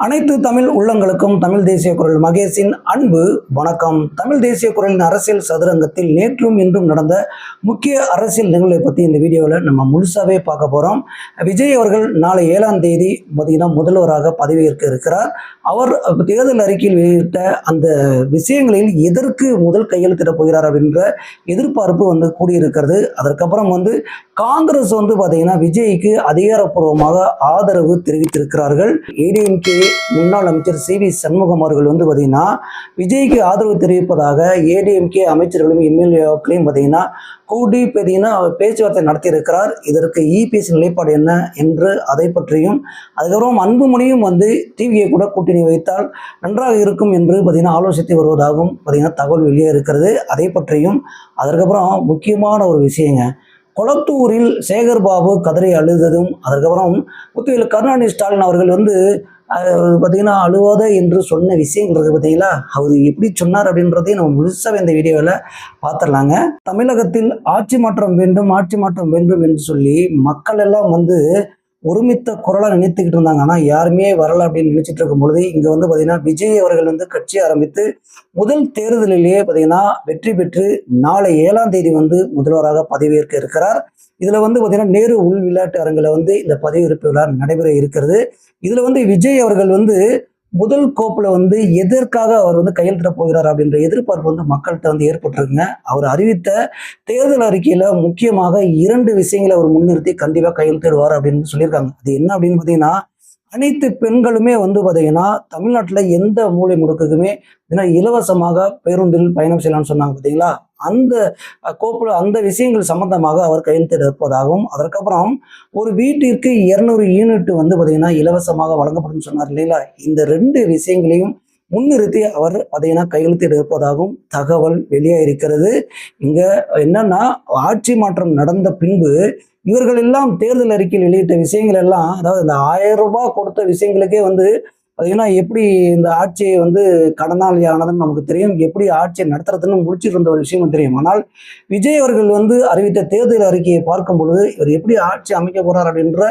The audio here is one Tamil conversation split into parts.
அனைத்து தமிழ் உள்ளங்களுக்கும் தமிழ் தேசிய குரல் மகேஷின் அன்பு வணக்கம். தமிழ் தேசிய குரலின் அரசியல் சதுரங்கத்தில் நேற்றும் இன்றும் நடந்த முக்கிய அரசியல் நிகழ்வை பற்றி இந்த வீடியோவில் நம்ம முழுசாவே பார்க்க போகிறோம். விஜய் அவர்கள் நாளை 7ஆம் தேதி பார்த்தீங்கன்னா முதல்வராக பதவியேற்க இருக்கிறார். அவர் தேர்தல் அறிக்கையில் வெளியிட்ட அந்த விஷயங்களில் எதற்கு முதல் கையெழுத்திட போகிறார் அப்படின்ற எதிர்பார்ப்பு கூடியிருக்கிறது. அதற்கப்புறம் காங்கிரஸ் பார்த்தீங்கன்னா விஜய்க்கு அதிகாரப்பூர்வமாக ஆதரவு தெரிவித்திருக்கிறார்கள். ஏடிஎம்கே முன்னாள் அமைச்சர் சி.வி. சண்முகம் அவர்கள் பார்த்தீங்கன்னா விஜய்க்கு ஆதரவு தெரிவிப்பதாக ஏடிஎம்கே அமைச்சர்களும் எம்எல்ஏக்களையும் பார்த்தீங்கன்னா கூடி பேச்சுவார்த்தை நடத்தியிருக்கிறார். இதற்கு இபிஎஸ் நிலைப்பாடு என்ன என்று அதை பற்றியும், அதுக்கப்புறம் அன்புமணியும் டிவியை கூட கூட்டணி வைத்தால் நன்றாக இருக்கும் என்று பார்த்தீங்கன்னா ஆலோசித்து வருவதாகவும் பார்த்தீங்கன்னா தகவல் வெளியே இருக்கிறது. அதை பற்றியும், அதற்கப்புறம் முக்கியமான ஒரு விஷயங்க, கொளத்தூரில் சேகர் பாபு கதறி அழுததும், அதுக்கப்புறம் புத்துவையில் கருணாநிதி ஸ்டாலின் அவர்கள் பார்த்தீங்கன்னா அழுவாத என்று சொன்ன விஷயங்கள் இருக்குது பார்த்தீங்களா, அவர் எப்படி சொன்னார் அப்படின்றதையும் நம்ம முழுசாக இந்த வீடியோவில் பார்த்துடலாங்க. தமிழகத்தில் ஆட்சி மாற்றம் வேண்டும், ஆட்சி மாற்றம் வேண்டும் என்று சொல்லி மக்கள் எல்லாம் ஒருமித்த குரலாக நினைத்துக்கிட்டு இருந்தாங்க. ஆனால் யாருமே வரலை அப்படின்னு நினைச்சிட்டு இருக்கும் பொழுது இங்கே பார்த்தீங்கன்னா விஜய் அவர்கள் கட்சி ஆரம்பித்து முதல் தேர்தலிலேயே பார்த்தீங்கன்னா வெற்றி பெற்று நாளை 7ஆம் தேதி முதல்வராக பதவியேற்க இருக்கிறார். இதில் பார்த்தீங்கன்னா நேரு உள் விளையாட்டு அரங்கில் இந்த பதவியேற்பு விழா நடைபெற இருக்கிறது. இதில் விஜய் அவர்கள் முதல் கோப்பில் எதற்காக அவர் கையெழுத்திட போகிறார் அப்படின்ற எதிர்பார்ப்பு மக்கள்கிட்ட ஏற்பட்டிருக்குங்க. அவர் அறிவித்த தேர்தல் அறிக்கையில் முக்கியமாக 2 விஷயங்களை அவர் முன்னிறுத்தி கண்டிப்பாக கையெழுத்திடுவார் அப்படின்னு சொல்லியிருக்காங்க. அது என்ன அப்படின்னு பார்த்தீங்கன்னா, அனைத்து பெண்களுமே பார்த்தீங்கன்னா தமிழ்நாட்டில் எந்த மூலை முடுக்குக்குமே இலவசமாக பேருந்தில் பயணம் செய்யலாம்னு சொன்னாங்க பார்த்தீங்களா, அந்த கோப்புல அந்த விஷயங்கள் சம்பந்தமாக அவர் கையெழுத்திட இருப்பதாகவும், அதற்கப்புறம் ஒரு வீட்டிற்கு 200 யூனிட் பார்த்தீங்கன்னா இலவசமாக வழங்கப்படும் சொன்னார் இல்லைங்களா. இந்த 2 விஷயங்களையும் முன்னிறுத்தி அவர் பார்த்தீங்கன்னா கையெழுத்திட இருப்பதாகவும் தகவல் வெளியாயிருக்கிறது. இங்க என்னன்னா, ஆட்சி மாற்றம் நடந்த பின்பு இவர்கள் எல்லாம் தேர்தல் அறிக்கையில் வெளியிட்ட விஷயங்கள் எல்லாம், அதாவது இந்த 1000 ரூபாய் கொடுத்த விஷயங்களுக்கே பார்த்தீங்கன்னா எப்படி இந்த ஆட்சியை கடனாளி ஆனதுன்னு நமக்கு தெரியும், எப்படி ஆட்சியை நடத்துறதுன்னு முடிச்சுட்டு இருந்த ஒரு விஷயமும் தெரியும். ஆனால் விஜய் அவர்கள் அறிவித்த தேர்தல் அறிக்கையை பார்க்கும் பொழுது இவர் எப்படி ஆட்சி அமைக்க போறார் அப்படின்ற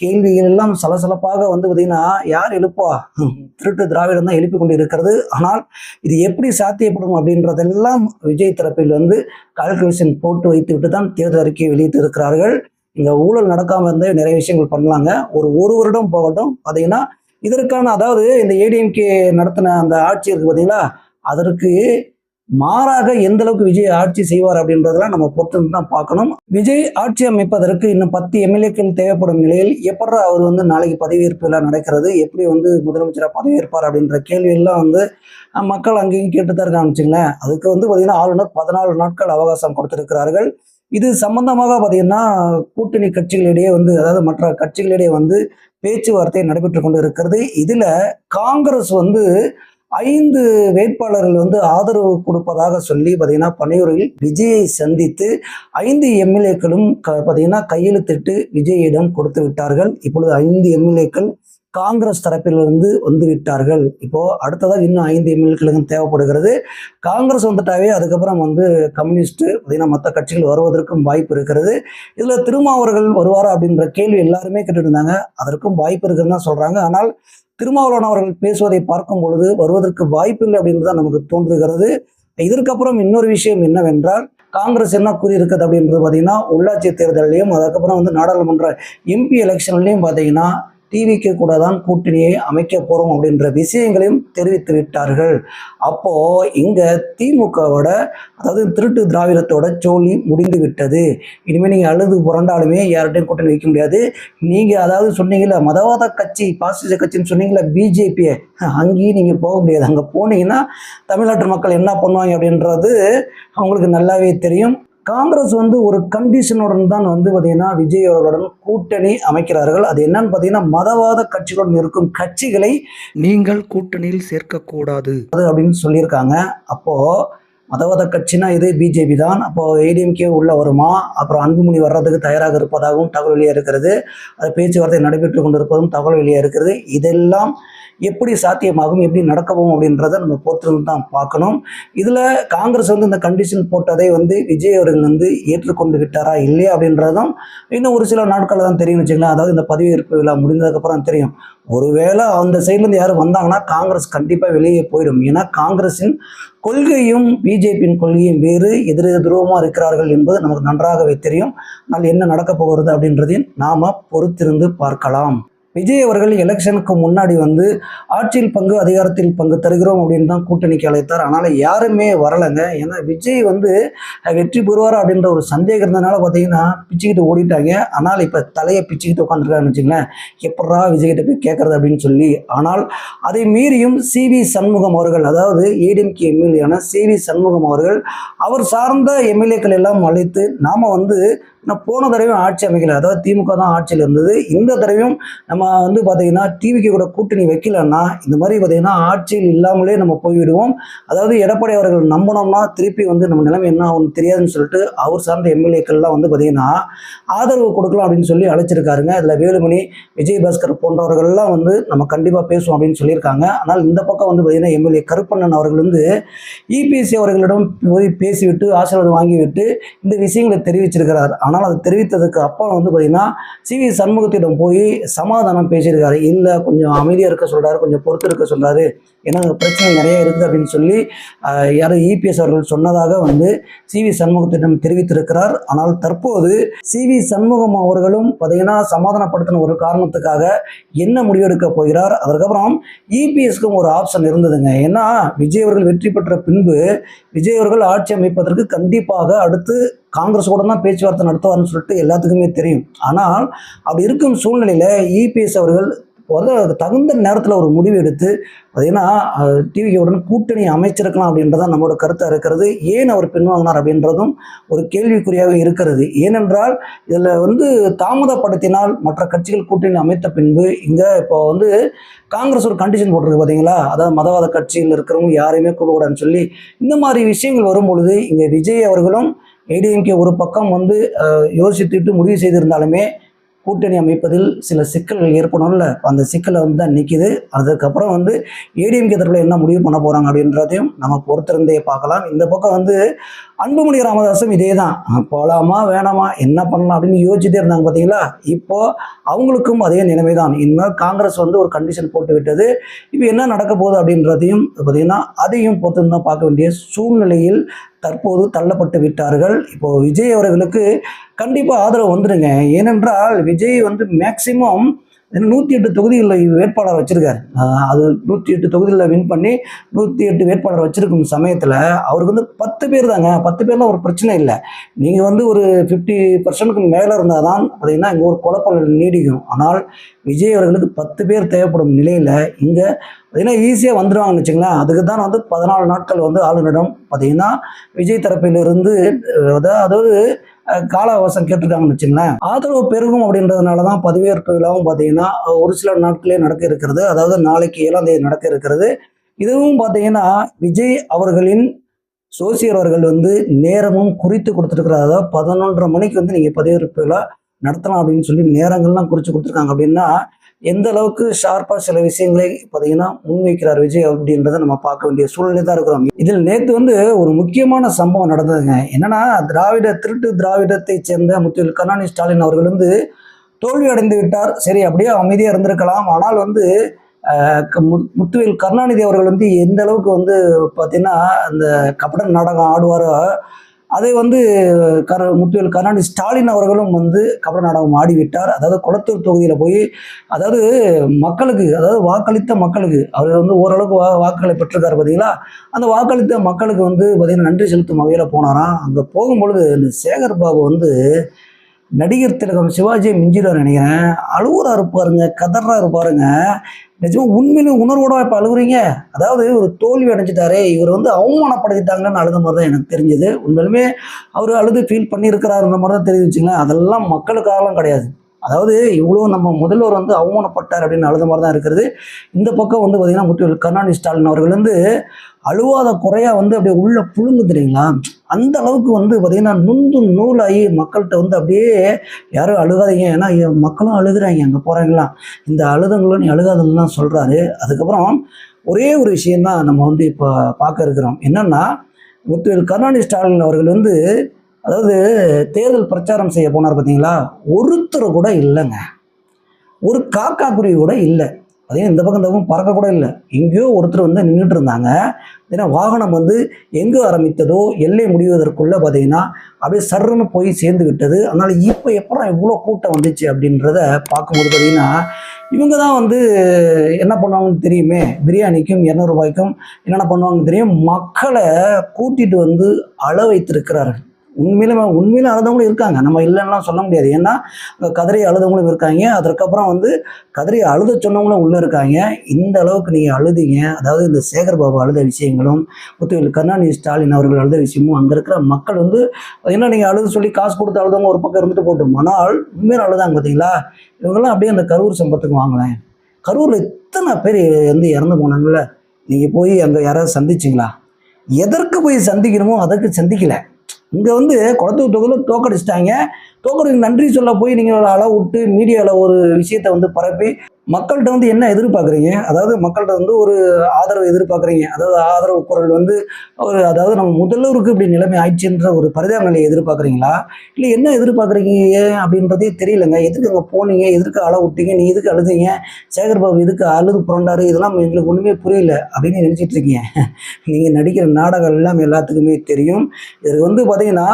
கேள்விகள் எல்லாம் சலசலப்பாக பார்த்தீங்கன்னா யார் எழுப்பா, திருட்டு திராவிடம் தான் எழுப்பி கொண்டு இருக்கிறது. ஆனால் இது எப்படி சாத்தியப்படும் அப்படின்றதெல்லாம் விஜய் தரப்பில் கால்குலேஷன் போட்டு வைத்து விட்டு தான் தேர்தல் அறிக்கையை வெளியிட்டு இருக்கிறார்கள். இங்க ஊழல் நடக்காம இருந்தே நிறைய விஷயங்கள் பண்ணலாங்க. ஒரு வருடம் போகட்டும். பார்த்தீங்கன்னா இதற்கான, அதாவது இந்த ஏடிஎம்கே நடத்தின அந்த ஆட்சி இருக்கு பார்த்தீங்களா, அதற்கு மாறாக எந்த அளவுக்கு விஜய் ஆட்சி செய்வார் அப்படின்றதெல்லாம் நம்ம பொறுத்து தான் பார்க்கணும். விஜய் ஆட்சி அமைப்பதற்கு இன்னும் 10 எம்எல்ஏக்கள் தேவைப்படும் நிலையில் எப்படி அவர் நாளைக்கு பதவியேற்பு எல்லாம் நடக்கிறது, எப்படி முதலமைச்சராக பதவியேற்பார் அப்படின்ற கேள்வியெல்லாம் மக்கள் அங்கேயும் கேட்டுதான் இருக்காங்க வச்சுங்களேன். அதுக்கு பார்த்தீங்கன்னா ஆளுநர் 14 நாட்கள் அவகாசம் கொடுத்திருக்கிறார்கள். இது சம்பந்தமாக பார்த்தீங்கன்னா கூட்டணி கட்சிகளிடையே அதாவது மற்ற கட்சிகளிடையே பேச்சுவார்த்தை நடைபெற்று கொண்டு இருக்கிறது. இதுல காங்கிரஸ் 5 வேட்பாளர்கள் ஆதரவு கொடுப்பதாக சொல்லி பார்த்தீங்கன்னா பனையூரில் விஜயை சந்தித்து 5 எம்எல்ஏக்களும் பார்த்தீங்கன்னா கையெழுத்திட்டு விஜயிடம் கொடுத்து விட்டார்கள். இப்பொழுது 5 எம்எல்ஏக்கள் காங்கிரஸ் தரப்பிலிருந்து விட்டார்கள். இப்போ அடுத்ததாக இன்னும் 5 எம்எல்ஏக்களுக்கும் தேவைப்படுகிறது. காங்கிரஸ் வந்துட்டாவே அதுக்கப்புறம் கம்யூனிஸ்ட் பார்த்தீங்கன்னா மற்ற கட்சிகள் வருவதற்கும் வாய்ப்பு இருக்கிறது. இதுல திருமாவர்கள் வருவாரா அப்படின்ற கேள்வி எல்லாருமே கேட்டுட்டு இருந்தாங்க. அதற்கும் வாய்ப்பு இருக்குன்னு தான் சொல்றாங்க. ஆனால் திருமாவளவன் அவர்கள் பேசுவதை பார்க்கும் பொழுது வருவதற்கு வாய்ப்பு இல்லை அப்படின்னு தான் நமக்கு தோன்றுகிறது. இதற்கப்புறம் இன்னொரு விஷயம் என்னவென்றால், காங்கிரஸ் என்ன கூறியிருக்குது அப்படின்றது பார்த்தீங்கன்னா உள்ளாட்சி தேர்தலையும் அதுக்கப்புறம் நாடாளுமன்ற எம்பி எலெக்ஷன்லையும் பார்த்தீங்கன்னா டிவிக்கு கூட தான் கூட்டணியை அமைக்க போறோம் அப்படின்ற விஷயங்களையும் தெரிவித்து விட்டார்கள். அப்போ இங்க திமுகவோட, அதாவது திருட்டு திராவிடத்தோட சோழி முடிந்து விட்டது. இனிமேல் நீங்க அழுது புரண்டாலுமே யார்கிட்டையும் கூட்டணி வைக்க முடியாது. நீங்க அதாவது சொன்னீங்கல்ல மதவாத கட்சி, பாசிச கட்சின்னு சொன்னீங்களா பிஜேபியை, அங்கேயும் நீங்க போக முடியாது. அங்க போனீங்கன்னா தமிழ்நாட்டு மக்கள் என்ன பண்ணுவாங்க அப்படின்றது அவங்களுக்கு நல்லாவே தெரியும். காங்கிரஸ் ஒரு கண்டிஷனுடன் தான் பார்த்தீங்கன்னா விஜய் அவர்களுடன் கூட்டணி அமைக்கிறார்கள். அது என்னன்னு பார்த்தீங்கன்னா, மதவாத கட்சிகளுடன் இருக்கும் கட்சிகளை நீங்கள் கூட்டணியில் சேர்க்கக்கூடாது அப்படின்னு சொல்லியிருக்காங்க. அப்போ மதவாத கட்சினா இது பிஜேபி தான். அப்போ ஏடிஎம்கே உள்ள வருமா, அப்புறம் அன்புமணி வர்றதுக்கு தயாராக இருப்பதாகவும் தகவல் வெளியே இருக்கிறது. அது பேச்சுவார்த்தை நடைபெற்று கொண்டிருப்பதும் தகவல் வெளியே இருக்கிறது. இதெல்லாம் எப்படி சாத்தியமாகும், எப்படி நடக்கவும் அப்படின்றத நம்ம பொறுத்து தான் பார்க்கணும். இதில் காங்கிரஸ் இந்த கண்டிஷன் போட்டதை விஜய் அவர்கள் ஏற்றுக்கொண்டு விட்டாரா இல்லையா அப்படின்றதும் இன்னும் ஒரு சில நாட்களில் தான் தெரியும் வச்சுக்கலாம். அதாவது இந்த பதவியேற்பு விழா முடிந்ததுக்கப்புறம் தெரியும். ஒருவேளை அந்த சைட்லேருந்து யாரும் வந்தாங்கன்னா காங்கிரஸ் கண்டிப்பாக வெளியே போயிடும். ஏன்னா காங்கிரஸின் கொள்கையும் பிஜேபியின் கொள்கையும் வேறு, எதிர் துருவமாக இருக்கிறார்கள் என்பது நமக்கு நன்றாகவே தெரியும். ஆனால் என்ன நடக்கப் போகிறது அப்படின்றதையும் நாம் பொறுத்திருந்து பார்க்கலாம். விஜய் அவர்கள் எலெக்ஷனுக்கு முன்னாடி ஆட்சியில் பங்கு அதிகாரத்தில் பங்கு தருகிறோம் அப்படின்னு தான் கூட்டணிக்கு அழைத்தார். ஆனால் யாருமே வரலைங்க. ஏன்னா விஜய் வெற்றி பெறுவார் அப்படின்ற ஒரு சந்தேகம் இருந்ததுனால பார்த்தீங்கன்னா பிச்சுக்கிட்டு ஓடிட்டாங்க. ஆனால் இப்போ தலையை பிச்சுக்கிட்டு உட்காந்துருக்காருன்னு வச்சுங்களேன், எப்படா விஜய்கிட்ட போய் கேட்கறது அப்படின்னு சொல்லி. ஆனால் அதை மீறியும் சிவி சண்முகம் அவர்கள், அதாவது ஏடிஎம்கே எம்எல்ஏயான சிவி சண்முகம் அவர்கள், அவர் சார்ந்த எம்எல்ஏக்கள் எல்லாம் அழைத்து நாம் போன தடவையும் ஆட்சி அமைக்கல, அதாவது திமுக தான் ஆட்சியில் இருந்தது. இந்த தடவையும் நம்ம பார்த்தீங்கன்னா டிவிக்கு கூட கூட்டணி வைக்கலன்னா இந்த மாதிரி பார்த்தீங்கன்னா ஆட்சியில் இல்லாமலே நம்ம போய்விடுவோம். அதாவது எடப்பாடி அவர்கள் நம்பினோம்னா திருப்பி நம்ம நிலைமை என்ன ஆகும் தெரியாதுன்னு சொல்லிட்டு அவர் சார்ந்த எம்எல்ஏக்கள்லாம் பார்த்தீங்கன்னா ஆதரவு கொடுக்கலாம் அப்படின்னு சொல்லி அழைச்சிருக்காருங்க. இதில் வேலுமணி, விஜயபாஸ்கர் போன்றவர்கள்லாம் நம்ம கண்டிப்பாக பேசுவோம் அப்படின்னு சொல்லியிருக்காங்க. ஆனால் இந்த பக்கம் பார்த்தீங்கன்னா எம்எல்ஏ கருப்பண்ணன் அவர்கள் இபிஎஸ்சி அவர்களிடம் போய் பேசிவிட்டு ஆசீர்வாதம் வாங்கிவிட்டு இந்த விஷயங்களை தெரிவிச்சிருக்கிறார். ஆனால் அதை தெரிவித்ததுக்கு அப்புறம் பார்த்தீங்கன்னா சிவி சண்முகத்திடம் போய் சமாதானம் பேசியிருக்காரு. இல்லை, கொஞ்சம் அமைதியாக இருக்க சொல்கிறாரு, கொஞ்சம் பொறுத்து இருக்க சொல்கிறாரு, ஏன்னா பிரச்சனை நிறைய இருக்குது அப்படின்னு சொல்லி யாரும் இபிஎஸ் அவர்கள் சொன்னதாக சிவி சண்முகத்திடம் தெரிவித்திருக்கிறார். ஆனால் தற்போது சிவி சண்முகம் அவர்களும் பார்த்தீங்கன்னா சமாதானப்படுத்தின ஒரு காரணத்துக்காக என்ன முடிவெடுக்க போகிறார். அதற்கப்புறம் இபிஎஸ்க்கும் ஒரு ஆப்ஷன் இருந்ததுங்க. ஏன்னா விஜய் அவர்கள் வெற்றி பெற்ற பின்பு விஜய் அவர்கள் ஆட்சி அமைப்பதற்கு கண்டிப்பாக அடுத்து காங்கிரஸ் கூட தான் பேச்சுவார்த்தை நடத்துவார்னு சொல்லிட்டு எல்லாத்துக்குமே தெரியும். ஆனால் அப்படி இருக்கும் சூழ்நிலையில் இபிஎஸ் அவர்கள் தகுந்த நேரத்தில் ஒரு முடிவு எடுத்து பார்த்தீங்கன்னா டிவியுடன் கூட்டணி அமைச்சிருக்கலாம் அப்படின்றதான் நம்மளோட கருத்தாக இருக்கிறது. ஏன் அவர் பின்வாங்கினார் அப்படின்றதும் ஒரு கேள்விக்குறியாக இருக்கிறது. ஏனென்றால் இதில் தாமதப்படுத்தினால் மற்ற கட்சிகள் கூட்டணி அமைத்த பின்பு இங்கே இப்போ காங்கிரஸ் ஒரு கண்டிஷன் போட்டிருக்கு பார்த்தீங்களா, அதாவது மதவாத கட்சியில் இருக்கிறவங்க யாரையுமே கூடக்கூடாதுன்னு சொல்லி இந்த மாதிரி விஷயங்கள் வரும்பொழுது இங்கே விஜய் அவர்களும் ஏடிஎம்கே ஒரு பக்கம் யோசித்துட்டு முடிவு செய்திருந்தாலுமே கூட்டணி அமைப்பதில் சில சிக்கல்கள் ஏற்படும்ல, அந்த சிக்கலை தான் நிற்கிது. அதுக்கப்புறம் ஏடிஎம்கே தரப்பில் என்ன முடிவு பண்ண போகிறாங்க அப்படின்றதையும் நம்ம பொறுத்திருந்தே பார்க்கலாம். இந்த பக்கம் அன்புமணி ராமதாஸும் இதே தான், போகலாமா வேணாமா என்ன பண்ணலாம் அப்படின்னு யோசிச்சுட்டே இருந்தாங்க பார்த்தீங்களா. இப்போது அவங்களுக்கும் அதே நிலைமை தான். இன்னும் காங்கிரஸ் ஒரு கண்டிஷன் போட்டு விட்டது. இப்போ என்ன நடக்க போகுது அப்படின்றதையும் பார்த்தீங்கன்னா அதையும் பொறுத்து தான் பார்க்க வேண்டிய சூழ்நிலையில் தற்போது தள்ளப்பட்டு விட்டார்கள். இப்போது விஜய் அவர்களுக்கு கண்டிப்பாக ஆதரவு வந்துடுங்க. ஏனென்றால் விஜய் மேக்சிமம் 108 தொகுதிகளில் வேட்பாளர் வச்சுருக்காரு. அது 108 தொகுதிகளில் வின் பண்ணி 108 வேட்பாளர் வச்சுருக்கும் சமயத்தில் அவருக்கு 10 பேர் தாங்க. 10 பேர்லாம் ஒரு பிரச்சனை இல்லை. நீங்கள் ஒரு 50% மேலே இருந்தால் தான் பார்த்தீங்கன்னா இங்கே ஒரு குழப்பம் நீடிக்கும். ஆனால் விஜய் அவர்களுக்கு 10 பேர் தேவைப்படும் நிலையில் இங்கே பார்த்தீங்கன்னா ஈஸியாக வந்துடுவாங்கன்னு வச்சுங்களேன். அதுக்கு தான் 14 நாட்கள் ஆளுநரிடம் பார்த்தீங்கன்னா விஜய் தரப்பிலிருந்து அதாவது கால அவகாசம் கேட்டிருக்காங்கன்னு வச்சுங்களேன். ஆதரவு பெருகும் அப்படின்றதுனால தான் பதவியேற்பு விழாவும் பார்த்தீங்கன்னா ஒரு சில நாட்களே நடக்க இருக்கிறது. அதாவது நாளைக்கு 7ஆம் தேதி நடக்க இருக்கிறது. இதுவும் பார்த்தீங்கன்னா விஜய் அவர்களின் சோசியர் அவர்கள் நேரமும் குறித்து கொடுத்துருக்கிறார். அதாவது 11:30 மணிக்கு நீங்கள் பதவியேற்பு விழா நடத்தலாம் அப்படின்னு சொல்லி நேரங்கள்லாம் குறித்து கொடுத்துருக்காங்க. அப்படின்னா எந்த அளவுக்கு ஷார்ப்பாக சில விஷயங்களை பார்த்தீங்கன்னா முன்வைக்கிறார் விஜய் அப்படின்றத நம்ம பார்க்க வேண்டிய சூழ்நிலை தான் இருக்கிறோம். இதில் நேற்று ஒரு முக்கியமான சம்பவம் நடந்ததுங்க. என்னன்னா திருட்டு திராவிடத்தை சேர்ந்த முத்துவேல் கருணாநிதி ஸ்டாலின் அவர்கள் தோல்வி அடைந்து விட்டார். சரி, அப்படியே அமைதியாக இருந்திருக்கலாம். ஆனால் முத்துவேல் கருணாநிதி அவர்கள் எந்த அளவுக்கு பார்த்தீங்கன்னா அந்த கபட நாடகம் ஆடுவாரோ அதை முத்துவேல் கருணாநிதி ஸ்டாலின் அவர்களும் கபட நாடகம் ஆடிவிட்டார். அதாவது கொளத்தூர் தொகுதியில் போய் அதாவது மக்களுக்கு, அதாவது வாக்களித்த மக்களுக்கு அவர் ஓரளவுக்கு வாக்குகளை பெற்றிருக்காரு பார்த்தீங்களா. அந்த வாக்களித்த மக்களுக்கு பார்த்தீங்கன்னா நன்றி செலுத்தும் வகையில் போனாராம். அங்கே போகும்பொழுது இந்த சேகர் பாபு நடிகர் திலகம் சிவாஜியை மிஞ்சிடுவார் நினைக்கிறேன். அழுவுறா இருப்பாருங்க, கதறா இருப்பாருங்க. நிஜமாக உண்மையிலும் உணர்வோட இப்போ அழுகுறீங்க. அதாவது ஒரு தோல்வி அடைஞ்சிட்டாரே, இவர் அவமானப்படுத்திட்டாங்கன்னு அழுத மாதிரி தான் எனக்கு தெரிஞ்சது. உண்மையிலுமே அவர் அழுது ஃபீல் பண்ணியிருக்கிறாருன்ற மாதிரி தான் தெரிஞ்சுச்சுங்களேன். அதெல்லாம் மக்களுக்காகலாம் கிடையாது. அதாவது இவ்வளோ நம்ம முதல்வர் அவமானப்பட்டார் அப்படின்னு அழுத மாதிரி தான் இருக்கிறது. இந்த பக்கம் பார்த்தீங்கன்னா முத்துவேல் கருணாநிதி ஸ்டாலின் அவர்கள் அழுவாத குறையா அப்படியே உள்ள புழுங்கு தெரியுங்களா. அந்த அளவுக்கு பார்த்தீங்கன்னா நுந்து நூலாகி மக்கள்கிட்ட அப்படியே யாரும் அழுகாதீங்க, ஏன்னா மக்களும் அழுகுறாங்க அங்கே போகிறாங்களாம், இந்த அழுதங்களும் நீ அழுகாதங்கலாம் சொல்கிறாரு. அதுக்கப்புறம் ஒரே ஒரு விஷயந்தான் நம்ம இப்போ பார்க்க இருக்கிறோம். என்னென்னா முத்துவேல் கருணாநிதி ஸ்டாலின் அவர்கள் அதாவது தேர்தல் பிரச்சாரம் செய்ய போனார் பார்த்தீங்களா, ஒருத்தர் கூட இல்லைங்க, ஒரு காக்கா குருவி கூட இல்லை. பார்த்தீங்கன்னா இந்த பக்கம் இந்த பக்கம் பறக்க கூட இல்லை. எங்கேயோ ஒருத்தர் வந்து நின்றுட்டு இருந்தாங்க. ஏன்னா வாகனம் வந்து எங்கே ஆரம்பித்ததோ எல்லை முடிவதற்குள்ளே பார்த்தீங்கன்னா அப்படியே சர்ன்னு போய் சேர்ந்து விட்டது. அதனால் இப்போ எப்பறம் இவ்வளோ கூட்டம் வந்துச்சு அப்படின்றத பார்க்கும்போது பார்த்தீங்கன்னா இவங்க தான் வந்து என்ன பண்ணுவாங்கன்னு தெரியுமே, பிரியாணிக்கும் 200 ரூபாய்க்கும் என்னென்ன பண்ணுவாங்கன்னு தெரியும். மக்களை கூட்டிட்டு வந்து அழ வைத்திருக்கிறார்கள். உண்மையில அழுதவங்களும் இருக்காங்க, நம்ம இல்லைன்னா சொல்ல முடியாது. ஏன்னா கதறி அழுதவங்களும் இருக்காங்க, அதற்கப்புறம் வந்து கதறி அழுத சொன்னவங்களும் உள்ளே இருக்காங்க. இந்த அளவுக்கு நீங்கள் அழுதிங்க, அதாவது இந்த சேகர் பாபு அழுத விஷயங்களும் முத்துவேல் கருணாநிதி ஸ்டாலின் அவர்கள் அழுத விஷயமும் அங்கே இருக்கிற மக்கள் வந்து என்ன நீங்கள் அழுது சொல்லி காசு கொடுத்து அழுதவங்க ஒரு பக்கம் இருந்துட்டு போட்டோம். ஆனால் உண்மையில அழுதாங்க பார்த்தீங்களா, இவங்கெல்லாம் அப்படியே அந்த கரூர் சம்பவத்துக்கு வாங்கலேன். கரூரில் இத்தனை பேர் வந்து இறந்து போனாங்கல்ல, நீங்கள் போய் அங்கே யாராவது சந்திச்சிங்களா? எதற்கு போய் சந்திக்கணுமோ அதற்கு சந்திக்கலை. இங்கே வந்து குளத்தூர் தொகுதியில் தோக்கடிச்சிட்டாங்க. தோக்கடிக்கு நன்றி சொல்ல போய் நீங்கள் அளவு விட்டு மீடியாவில் ஒரு விஷயத்தை வந்து பரப்பி மக்கள்கிட்ட வந்து என்ன எதிர்பார்க்குறீங்க? அதாவது மக்கள்கிட்ட வந்து ஒரு ஆதரவு எதிர்பார்க்குறீங்க. அதாவது ஆதரவு குரல் வந்து அதாவது நம்ம முதல்வருக்கு இப்படி நிலைமை ஆயிடுச்சுன்ற ஒரு பரிதாப நிலையை எதிர்பார்க்குறீங்களா? இல்லை என்ன எதிர்பார்க்குறீங்க அப்படின்றதே தெரியலங்க. எதுக்கு அங்கே போனீங்க? எதுக்கு அழ விட்டீங்க? நீ எதுக்கு அழுதீங்க? சேகர் பாபு எதுக்கு அழுது புரண்டாரு? இதெல்லாம் எங்களுக்கு ஒன்றுமே புரியல அப்படின்னு நினச்சிட்டு இருக்கீங்க. நீங்கள் நடிக்கிற நாடகம் எல்லாம் எல்லாத்துக்குமே தெரியும். இதுக்கு வந்து பார்த்தீங்கன்னா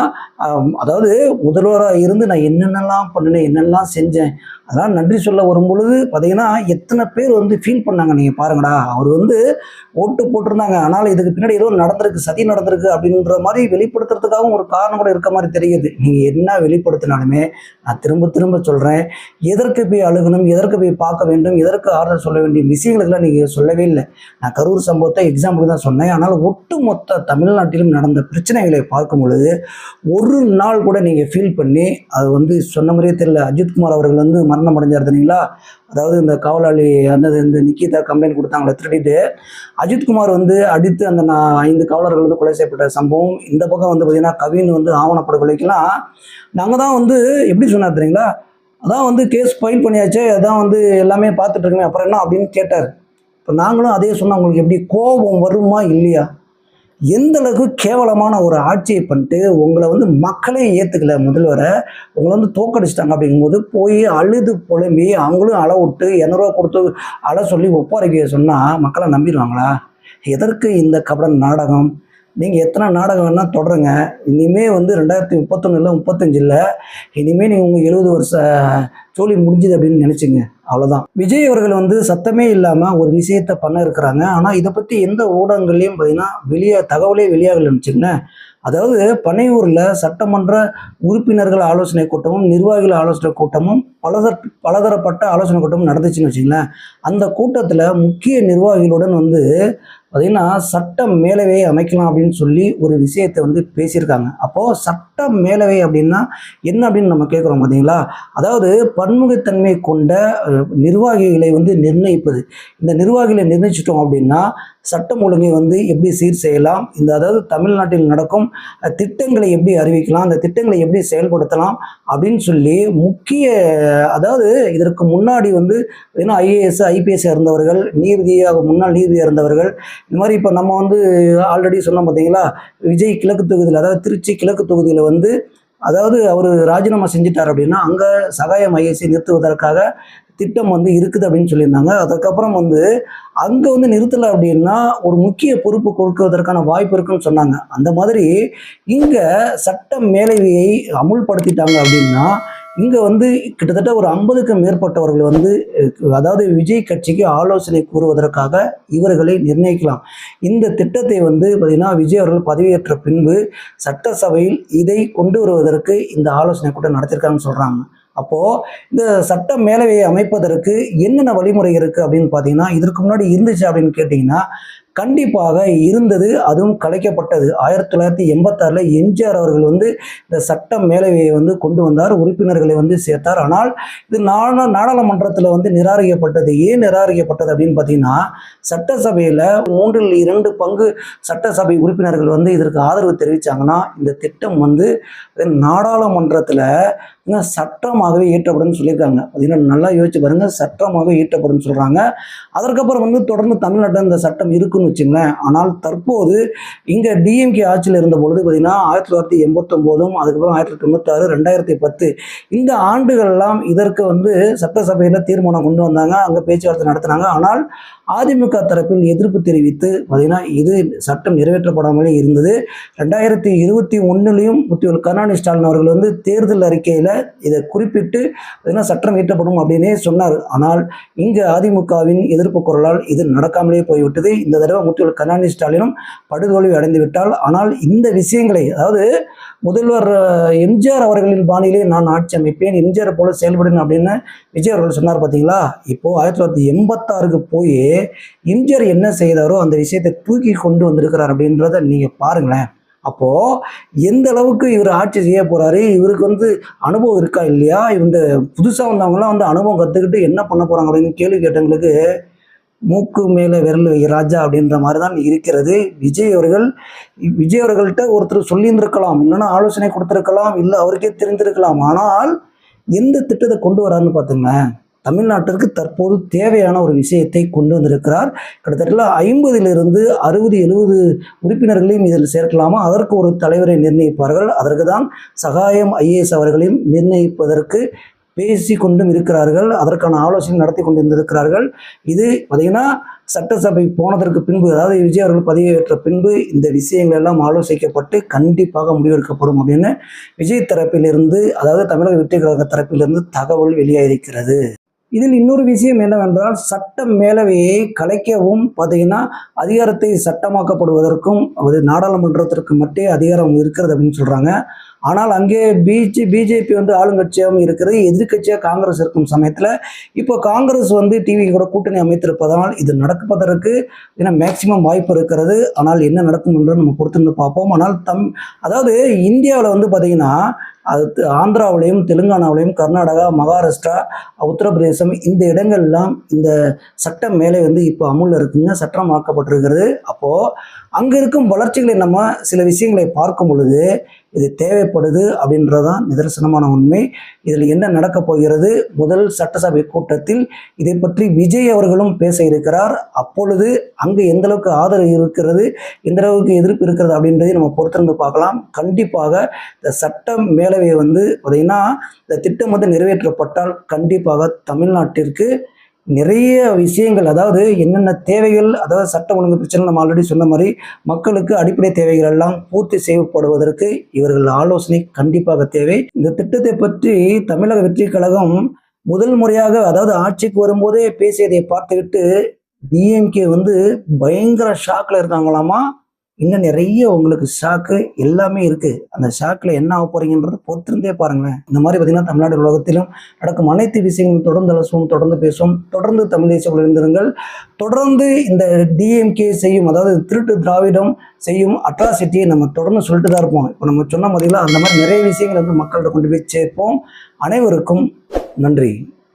அதாவது முதல்வராக இருந்து நான் என்னென்னலாம் பண்ணினேன், என்னெல்லாம் செஞ்சேன், அதெல்லாம் நன்றி சொல்ல வரும்பொழுது பார்த்தீங்கன்னா எத்தனை பேர் வந்து ஃபீல் பண்ணாங்க. நீங்கள் பாருங்கடா, அவர் வந்து ஓட்டு போட்டிருந்தாங்க, ஆனால் இதுக்கு பின்னாடி ஏதோ நடந்திருக்கு, சதி நடந்திருக்கு அப்படின்ற மாதிரி வெளிப்படுத்துறதுக்காகவும் ஒரு காரணம் கூட இருக்க மாதிரி தெரியுது. நீங்கள் என்ன வெளிப்படுத்தினாலுமே நான் திரும்ப திரும்ப சொல்கிறேன், எதற்கு போய் அழுகணும், எதற்கு போய் பார்க்க வேண்டும், எதற்கு ஆறுதல் சொல்ல வேண்டிய விஷயங்களுக்கெல்லாம் நீங்கள் சொல்லவே இல்லை. நான் கரூர் சம்பவத்தை எக்ஸாம்பிள் தான் சொன்னேன். ஆனால் ஒட்டுமொத்த தமிழ்நாட்டிலும் நடந்த பிரச்சனைகளை பார்க்கும் பொழுது ஒரு நாள் கூட நீங்கள் ஃபீல் பண்ணி அது வந்து சொன்ன மாதிரியே தெரியல. அஜித்குமார் அவர்கள் வந்து மரணம் அடைஞ்சார் தெரியுங்களா? அதாவது இந்த காவலாளி அந்த இந்த நிக்கிதா கம்ப்ளைண்ட் கொடுத்தாங்களே திருடிட்டு, அஜித்குமார் வந்து அடித்து அந்த 5 காவலர்கள் வந்து கொலை செய்யப்பட்ட சம்பவம். இந்த பக்கம் வந்து பார்த்தீங்கன்னா கவின் வந்து ஆவணப்படுகொலைக்கெல்லாம் நாங்கள் தான் வந்து எப்படி சொன்னார் தெரியுங்களா? அதான் வந்து கேஸ் ஃபைல் பண்ணியாச்சு, அதான் வந்து எல்லாமே பார்த்துட்டு இருக்கோமே, அப்புறம் என்ன அப்படின்னு கேட்டார். இப்போ நாங்களும் அதே சொன்னால் உங்களுக்கு எப்படி கோபம் வருமா இல்லையா? எந்த அளவுக்கு கேவலமான ஒரு ஆட்சியை பண்ணிட்டு உங்களை வந்து மக்களே ஏற்றுக்கல, முதல்வரை உங்களை வந்து தோக்கடிச்சிட்டாங்க. அப்படிங்கும்போது போய் அழுது புலம்பி அவங்களும் அள விட்டு 200 ரூபா கொடுத்து அழ சொல்லி ஒப்படைக்க சொன்னால் மக்களை நம்பிடுவாங்களா? எதற்கு இந்த கபட நாடகம்? நீங்கள் எத்தனை நாடகம் வேணால் தொடருங்க. இனிமேல் வந்து 2031 35 இனிமேல் நீங்கள் உங்கள் 70 வருஷ ஜோலி முடிஞ்சுது அப்படின்னு நினச்சிங்க, அவ்வளோதான். விஜய் அவர்கள் வந்து சத்தமே இல்லாமல் ஒரு விஷயத்தை பண்ண இருக்கிறாங்க. ஆனால் இதை பற்றி எந்த ஊடகங்கள்லையும் பார்த்தீங்கன்னா தகவலே வெளியாகல நினச்சிங்க. அதாவது பனையூரில் சட்டமன்ற உறுப்பினர்கள் ஆலோசனை கூட்டமும் நிர்வாகிகள் ஆலோசனை கூட்டமும் பலதரப்பட்ட ஆலோசனை கூட்டமும் நடந்துச்சுன்னு வச்சுங்களேன். அந்த கூட்டத்தில் முக்கிய நிர்வாகிகளுடன் வந்து பார்த்திங்கன்னா சட்ட மேலவையை அமைக்கலாம் அப்படின்னு சொல்லி ஒரு விஷயத்தை வந்து பேசியிருக்காங்க. அப்போது சட்ட மேலவை அப்படின்னா என்ன அப்படின்னு நம்ம கேட்குறோம் பார்த்தீங்களா? அதாவது பன்முகத்தன்மை கொண்ட நிர்வாகிகளை வந்து நிர்ணயிப்பது. இந்த நிர்வாகிகளை நிர்ணயிச்சிட்டோம் அப்படின்னா சட்டம் ஒழுங்கை வந்து எப்படி சீர் செய்யலாம், அதாவது தமிழ்நாட்டில் நடக்கும் திட்டங்களை எப்படி அறிவிக்கலாம், அந்த திட்டங்களை எப்படி செயல்படுத்தலாம் அப்படின்னு சொல்லி முக்கிய, அதாவது இதற்கு முன்னாடி வந்து ஐஏஎஸ் ஐபிஎஸ் இருந்தவர்கள், முன்னாள் நீதியாக இருந்தவர்கள், இந்த மாதிரி இப்போ நம்ம வந்து ஆல்ரெடி சொன்னோம் பார்த்தீங்களா, விஜய் கிழக்கு தொகுதியில், அதாவது திருச்சி கிழக்கு தொகுதியில் வந்து அதாவது அவர் ராஜினாமா செஞ்சிட்டார் அப்படின்னா அங்கே சகாயம் ஐஏஎஸ்ஐ நிறுத்துவதற்காக திட்டம் வந்து இருக்குது அப்படின்னு சொல்லியிருந்தாங்க. அதுக்கப்புறம் வந்து அங்கே வந்து நிறுத்தலை அப்படின்னா ஒரு முக்கிய பொறுப்பு கொடுக்குவதற்கான வாய்ப்பு இருக்குன்னு சொன்னாங்க. அந்த மாதிரி இங்கே சட்ட மேலவையை அமுல்படுத்திட்டாங்க அப்படின்னா இங்கே வந்து கிட்டத்தட்ட ஒரு 50க்கும் மேற்பட்டவர்கள் வந்து அதாவது விஜய் கட்சிக்கு ஆலோசனை கூறுவதற்காக இவர்களை நிர்ணயிக்கலாம். இந்த திட்டத்தை வந்து பார்த்திங்கன்னா விஜய் அவர்கள் பதவியேற்ற பின்பு சட்டசபையில் இதை கொண்டு வருவதற்கு இந்த ஆலோசனை கூட்டம் நடத்திருக்காங்கன்னு சொல்கிறாங்க. அப்போது இந்த சட்ட மேலவையை அமைப்பதற்கு என்னென்ன வழிமுறை இருக்குது அப்படின்னு பார்த்தீங்கன்னா இதற்கு முன்னாடி இருந்துச்சு அப்படின்னு கேட்டிங்கன்னா கண்டிப்பாக இருந்தது, அதுவும் கலைக்கப்பட்டது. 1986 எம்ஜிஆர் அவர்கள் வந்து இந்த சட்ட மேலவையை வந்து கொண்டு வந்தார், உறுப்பினர்களை வந்து சேர்த்தார். ஆனால் இது நாடாளுமன்றத்தில் வந்து நிராகரிக்கப்பட்டது. ஏன் நிராகரிக்கப்பட்டது அப்படின்னு பார்த்தீங்கன்னா சட்டசபையில் 3/2 பங்கு சட்டசபை உறுப்பினர்கள் வந்து இதற்கு ஆதரவு தெரிவித்தாங்கன்னா இந்த திட்டம் வந்து நாடாளுமன்றத்தில் ஏன்னா சட்டமாகவே இயற்றப்படும் சொல்லியிருக்காங்க. பார்த்தீங்கன்னா நல்லா யோசிச்சு பாருங்க, சட்டமாக இயற்றப்படும் சொல்கிறாங்க. அதற்கப்புறம் வந்து தொடர்ந்து தமிழ்நாட்டில் இந்த சட்டம் இருக்குன்னு வச்சுங்களேன். ஆனால் தற்போது இங்கே டிஎம்கே ஆட்சியில் இருந்த பொழுது பார்த்தீங்கன்னா 1989 அதுக்கப்புறம் 1996 2010 இந்த ஆண்டுகள்லாம் இதற்கு வந்து சட்டசபையில் தீர்மானம் கொண்டு வந்தாங்க, அங்கே பேச்சுவார்த்தை நடத்தினாங்க. ஆனால் அதிமுக தரப்பில் எதிர்ப்பு தெரிவித்து பார்த்தீங்கன்னா இது சட்டம் நிறைவேற்றப்படாமலே இருந்தது. 2021 முத்துவேல் கருணாநிதி ஸ்டாலின் அவர்கள் வந்து தேர்தல் அறிக்கையில் இதை குறிப்பிட்டு பார்த்தீங்கன்னா சட்டம் இயற்றப்படும் அப்படின்னே சொன்னார். ஆனால் இங்கு அதிமுகவின் எதிர்ப்பு குரலால் இது நடக்காமலே போய்விட்டது. இந்த தடவை முத்துவேல் கருணாநிதி ஸ்டாலினும் படுதோல்வி அடைந்து விட்டால். ஆனால் இந்த விஷயங்களை அதாவது முதல்வர் எம்ஜிஆர் அவர்களின் பாணியிலே நான் ஆட்சி அமைப்பேன், எம்ஜிஆர் போல செயல்படுவேன் அப்படின்னு விஜய் அவர்கள் சொன்னார் பார்த்தீங்களா. இப்போ 1986 போய் எம்ஜிஆர் என்ன செய்தாரோ அந்த விஷயத்தை தூக்கி கொண்டு வந்திருக்கிறார் அப்படின்றத நீங்க பாருங்களேன். அப்போ எந்த அளவுக்கு இவர் ஆட்சி செய்ய போறாரு, இவருக்கு வந்து அனுபவம் இருக்கா இல்லையா, இந்த புதுசா வந்தவங்கலாம் வந்து அனுபவம் கத்துக்கிட்டு என்ன பண்ண போறாங்க அப்படின்னு கேள்வி கேட்டவங்களுக்கு மூக்கு மேலே விரல் வை ராஜா அப்படின்ற மாதிரி தான் இருக்கிறது. விஜய் அவர்கள்ட்ட ஒருத்தர் சொல்லியிருந்திருக்கலாம், இல்லைன்னா ஆலோசனை கொடுத்துருக்கலாம், இல்லை அவருக்கே தெரிந்திருக்கலாம். ஆனால் எந்த திட்டத்தை கொண்டு வராருன்னு பார்த்துங்க, தமிழ்நாட்டிற்கு தற்போது தேவையான ஒரு விஷயத்தை கொண்டு வந்திருக்கிறார். கிட்டத்தட்ட 50 60 70 உறுப்பினர்களையும் இதில் சேர்க்கலாமா, அதற்கு ஒரு தலைவரை நிர்ணயிப்பார்கள். அதற்கு தான் சகாயம் IAS அவர்களையும் நிர்ணயிப்பதற்கு பேசி கொண்டும் இருக்கிறார்கள், அதற்கான ஆலோசனை நடத்தி கொண்டிருந்திருக்கிறார்கள். இது பார்த்தீங்கன்னா சட்டசபை போனதற்கு பின்பு, அதாவது விஜய் அவர்கள் பதவியேற்ற பின்பு இந்த விஷயங்கள் எல்லாம் ஆலோசிக்கப்பட்டு கண்டிப்பாக முடிவெடுக்கப்படும் அப்படின்னு விஜய் தரப்பிலிருந்து, அதாவது தமிழக வெற்றி கழக தரப்பிலிருந்து தகவல் வெளியாயிருக்கிறது. இதில் இன்னொரு விஷயம் என்னவென்றால், சட்ட மேலவையை கலைக்கவும் பார்த்தீங்கன்னா அதிகாரத்தை சட்டமாக்கப்படுவதற்கும் அது நாடாளுமன்றத்திற்கு மட்டும் அதிகாரம் இருக்கிறது அப்படின்னு சொல்கிறாங்க. ஆனால் அங்கே பிஜேபி வந்து ஆளுங்கட்சியாகவும் இருக்கிறது, எதிர்கட்சியாக காங்கிரஸ் இருக்கும் சமயத்தில் இப்போ காங்கிரஸ் வந்து டிவி கூட கூட்டணி அமைத்திருப்பதனால் இது நடப்பதற்கு மேக்சிமம் வாய்ப்பு இருக்கிறது. ஆனால் என்ன நடக்கும் என்று நம்ம பொறுத்திருந்து பார்ப்போம். ஆனால் அதாவது இந்தியாவில் வந்து பார்த்தீங்கன்னா அது ஆந்திராவிலையும் தெலுங்கானாவிலையும் கர்நாடகா, மகாராஷ்டிரா, உத்தரப்பிரதேசம் இந்த இடங்கள்லாம் இந்த சட்டம் மேலே வந்து இப்போ அமுல்ல இருக்குங்க, சட்டமாக்கப்பட்டிருக்கிறது. அப்போது அங்கே இருக்கும் வளர்ச்சிகளை நம்ம சில விஷயங்களை பார்க்கும் பொழுது இது தேவைப்படுது அப்படின்றதான் நிதர்சனமான உண்மை. இதில் என்ன நடக்கப் போகிறது, முதல் சட்டசபை கூட்டத்தில் இதை பற்றி விஜய் அவர்களும் பேச இருக்கிறார். அப்பொழுது அங்கு எந்த அளவுக்கு ஆதரவு இருக்கிறது, எந்த அளவுக்கு எதிர்ப்பு இருக்கிறது அப்படின்றதை நம்ம பொறுத்திருந்து பார்க்கலாம். கண்டிப்பாக இந்த சட்டம் மேலவை வந்து பார்த்தீங்கன்னா இந்த திட்டம் வந்து நிறைவேற்றப்பட்டால் கண்டிப்பாக தமிழ்நாட்டிற்கு நிறைய விஷயங்கள், அதாவது என்னென்ன தேவைகள், அதாவது சட்டம் ஒழுங்கு பிரச்சனை நம்ம ஆல்ரெடி சொன்ன மாதிரி மக்களுக்கு அடிப்படை தேவைகள் எல்லாம் பூர்த்தி செய்யப்படுவதற்கு இவர்கள் ஆலோசனை கண்டிப்பாக தேவை. இந்த திட்டத்தை பற்றி தமிழக வெற்றி கழகம் முதல் முறையாக, அதாவது ஆட்சிக்கு வரும்போதே பேசியதை பார்த்துக்கிட்டு டிஎம்கே வந்து பயங்கர ஷாக்ல இருக்காங்களாமா. இன்னும் நிறைய உங்களுக்கு ஷாக்கு எல்லாமே இருக்கு. அந்த ஷாக்ல என்ன ஆக போறீங்கன்றது பொறுத்திருந்தே பாருங்களேன். இந்த மாதிரி பார்த்தீங்கன்னா தமிழ்நாடு உலகத்திலும் நடக்கும் அனைத்து விஷயங்களும் தொடர்ந்து அலசுவோம், தொடர்ந்து பேசுவோம். தொடர்ந்து தமிழ் தேசியம் இருந்திருங்கள். தொடர்ந்து இந்த டிஎம்கே செய்யும், அதாவது திருட்டு திராவிடம் செய்யும் அட்ராசிட்டியை நம்ம தொடர்ந்து சொல்லிட்டு தான் இருப்போம். இப்போ நம்ம சொன்ன மாதிரிலாம் அந்த மாதிரி நிறைய விஷயங்கள் வந்து மக்கள்கிட்ட கொண்டு போய் சேர்ப்போம். அனைவருக்கும் நன்றி.